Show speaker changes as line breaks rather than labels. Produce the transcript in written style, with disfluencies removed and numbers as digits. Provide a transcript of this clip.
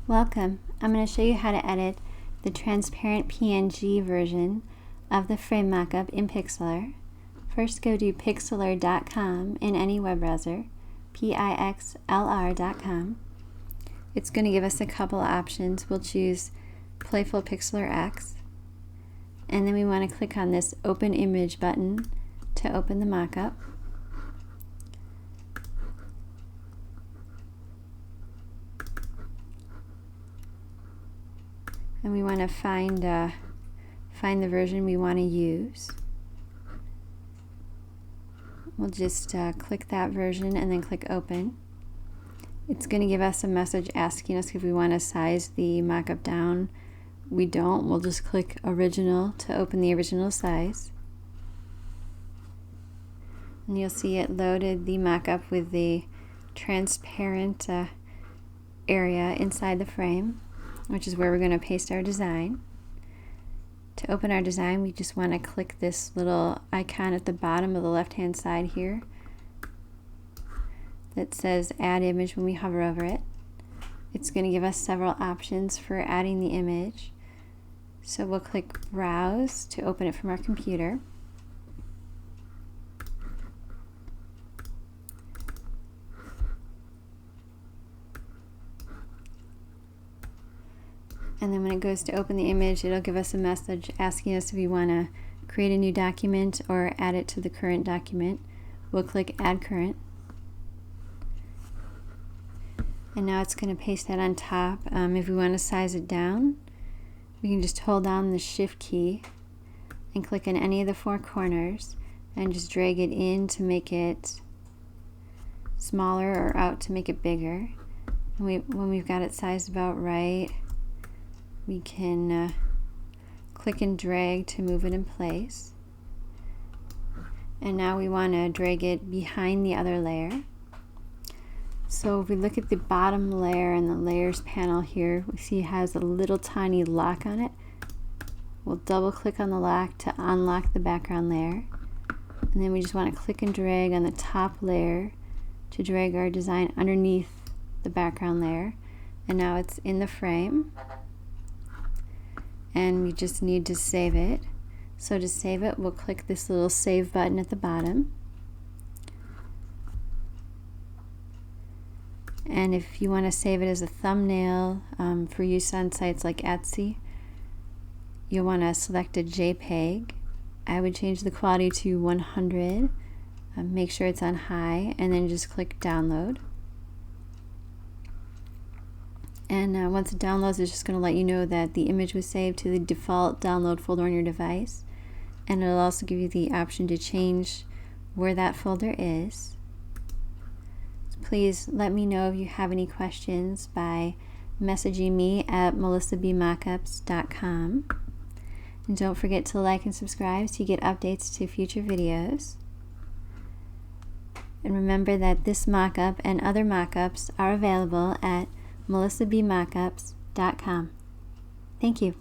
Welcome. I'm going to show you how to edit the transparent PNG version of the frame mockup in Pixlr. First, go to pixlr.com in any web browser, pixlr.com. It's going to give us a couple options. We'll choose Playful Pixlr X, and then we want to click on this Open Image button to open the mockup. And we want to find the version we want to use. We'll just click that version and then click Open. It's going to give us a message asking us if we want to size the mockup down. We don't. We'll just click Original to open the original size. And you'll see it loaded the mockup with the transparent area inside the frame, which is where we're going to paste our design. To open our design, we just want to click this little icon at the bottom of the left-hand side here that says Add Image when we hover over it. It's going to give us several options for adding the image. So we'll click Browse to open it from our computer. And then when it goes to open the image, it'll give us a message asking us if we want to create a new document or add it to the current document. We'll click Add Current. And now it's going to paste that on top. If we want to size it down, we can just hold down the Shift key and click on any of the four corners and just drag it in to make it smaller or out to make it bigger. And when we've got it sized about right, we can click and drag to move it in place. And now we want to drag it behind the other layer. So if we look at the bottom layer in the layers panel here, we see it has a little tiny lock on it. We'll double click on the lock to unlock the background layer. And then we just want to click and drag on the top layer to drag our design underneath the background layer. And now it's in the frame. And we just need to save it. So to save it, we'll click this little Save button at the bottom. And if you want to save it as a thumbnail for use on sites like Etsy, you'll want to select a JPEG. I would change the quality to 100, make sure it's on high, and then just click Download. And once it downloads, it's just going to let you know that the image was saved to the default download folder on your device. And it'll also give you the option to change where that folder is. So please let me know if you have any questions by messaging me at melissabmockups.com. And don't forget to like and subscribe so you get updates to future videos. And remember that this mockup and other mockups are available at melissabmockups.com. Thank you.